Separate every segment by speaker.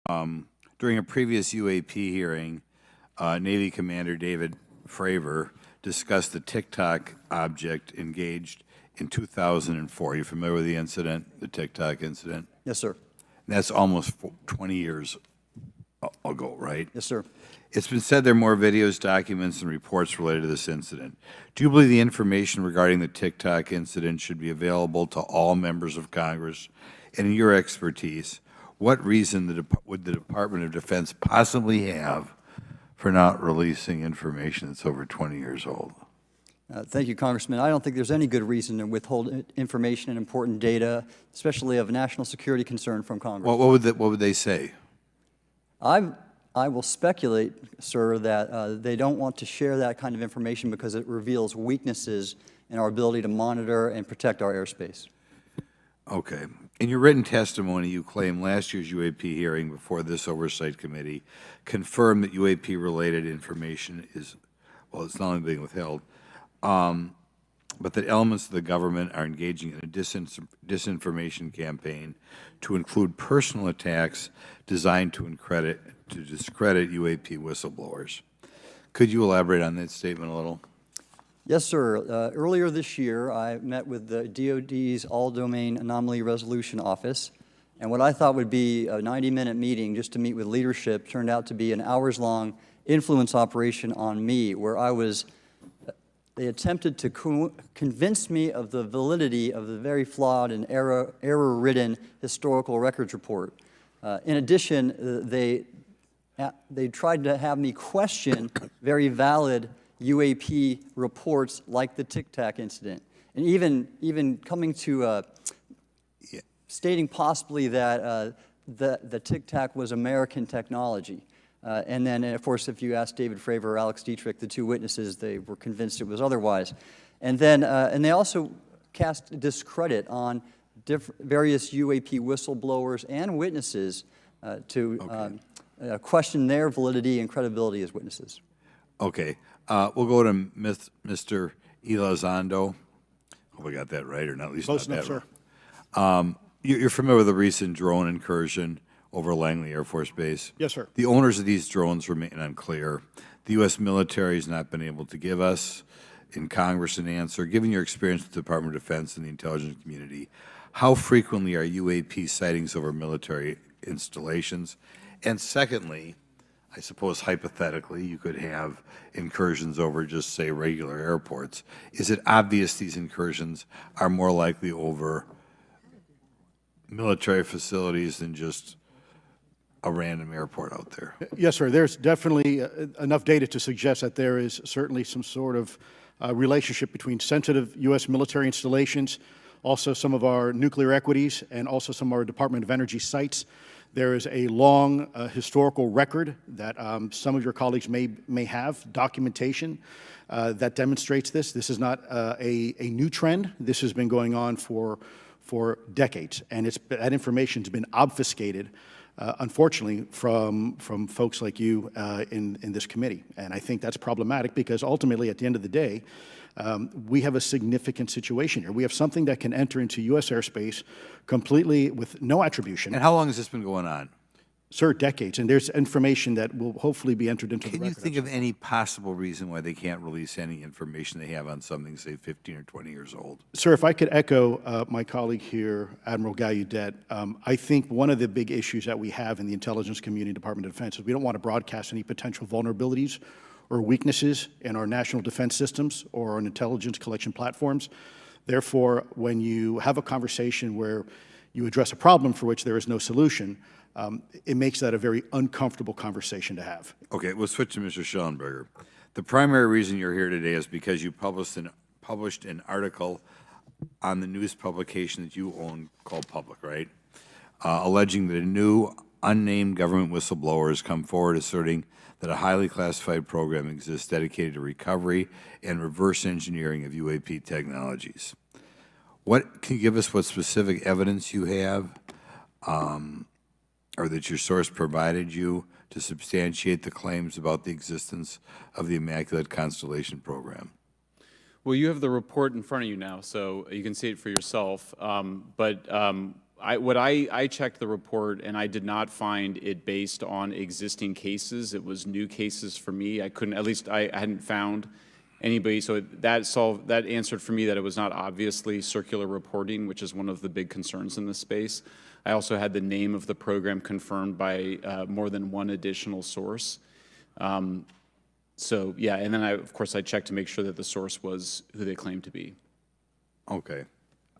Speaker 1: During a previous UAP hearing, Navy Commander David Fravor discussed the TikTok object engaged in 2004. Are you familiar with the incident, the TikTok incident?
Speaker 2: Yes, sir.
Speaker 1: That's almost 20 years ago, right?
Speaker 2: Yes, sir.
Speaker 1: It's been said there are more videos, documents, and reports related to this incident. Do you believe the information regarding the TikTok incident should be available to all members of Congress? And in your expertise, what reason would the Department of Defense possibly have for not releasing information that's over 20 years old?
Speaker 2: Thank you, Congressman. I don't think there's any good reason to withhold information and important data, especially of national security concern, from Congress.
Speaker 1: What would they say?
Speaker 2: I will speculate, sir, that they don't want to share that kind of information because it reveals weaknesses in our ability to monitor and protect our airspace.
Speaker 1: Okay. In your written testimony, you claim last year's UAP hearing before this Oversight Committee confirmed that UAP-related information is, well, it's not only being withheld, but that elements of the government are engaging in a disinformation campaign to include personal attacks designed to discredit UAP whistleblowers. Could you elaborate on that statement a little?
Speaker 2: Yes, sir. Earlier this year, I met with the DoD's All-Domain Anomaly Resolution Office, and what I thought would be a 90-minute meeting just to meet with leadership turned out to be an hours-long influence operation on me, where they attempted to convince me of the validity of the very flawed and error-ridden historical records report. In addition, they tried to have me question very valid UAP reports like the Tic Tac incident, and even coming to stating possibly that the Tic Tac was American technology. And then, of course, if you ask David Fravor or Alex Dietrich, the two witnesses, they were convinced it was otherwise. And then, and they also cast discredit on various UAP whistleblowers and witnesses to question their validity and credibility as witnesses.
Speaker 1: Okay. We'll go to Mr. Elizondo. Hope I got that right, or not, at least
Speaker 3: Close
Speaker 1: not
Speaker 3: enough,
Speaker 1: that right. You're familiar with the recent drone incursion over Langley Air Force Base?
Speaker 3: Yes, sir.
Speaker 1: The owners of these drones remain unclear. The U.S. military has not been able to give us in Congress an answer. Given your experience with the Department of Defense and the intelligence community, how frequently are UAP sightings over military installations? And secondly, I suppose hypothetically you could have incursions over just, say, regular airports. Is it obvious these incursions are more likely over military facilities than just a random airport out there?
Speaker 3: Yes, sir. There's definitely enough data to suggest that there is certainly some sort of relationship between sensitive U.S. military installations, also some of our nuclear equities, and also some of our Department of Energy sites. There is a long historical record that some of your colleagues may have, documentation that demonstrates this. This is not a new trend. This has been going on for decades, and that information has been obfuscated, unfortunately, from folks like you in this committee. And I think that's problematic because ultimately, at the end of the day, we have a significant situation here. We have something that can enter into U.S. airspace completely with no attribution.
Speaker 1: And how long has this been going on?
Speaker 3: Sir, decades. And there's information that will hopefully be entered into the record.
Speaker 1: Can you think of any possible reason why they can't release any information they have on something, say, 15 or 20 years old?
Speaker 3: Sir, if I could echo my colleague here, Admiral Gallaudet, I think one of the big issues that we have in the intelligence community, Department of Defense, is we don't want to broadcast any potential vulnerabilities or weaknesses in our national defense systems or our intelligence collection platforms. Therefore, when you have a conversation where you address a problem for which there is no solution, it makes that a very uncomfortable conversation to have.
Speaker 1: Okay, we'll switch to Mr. Schellenberger. The primary reason you're here today is because you published an article on the news publication that you own called Public, right? Alleging that a new unnamed government whistleblower has come forward asserting that a highly classified program exists dedicated to recovery and reverse engineering of UAP technologies. Can you give us what specific evidence you have or that your source provided you to substantiate the claims about the existence of the Immaculate Constellation program?
Speaker 4: Well, you have the report in front of you now, so you can see it for yourself. But I checked the report, and I did not find it based on existing cases. It was new cases for me. I couldn't, at least I hadn't found anybody, so that answered for me that it was not obviously circular reporting, which is one of the big concerns in this space. I also had the name of the program confirmed by more than one additional source. So yeah, and then of course I checked to make sure that the source was who they claimed to be.
Speaker 1: Okay.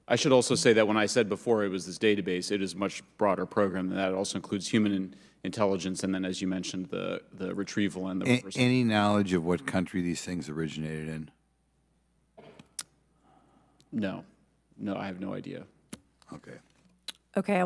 Speaker 4: I should also say that when I said before it was this database, it is a much broader program than that. It also includes human intelligence, and then, as you mentioned, the retrieval and the reversal.
Speaker 1: Any knowledge of what country these things originated in?
Speaker 4: No, I have no idea.
Speaker 1: Okay.
Speaker 5: Okay, I want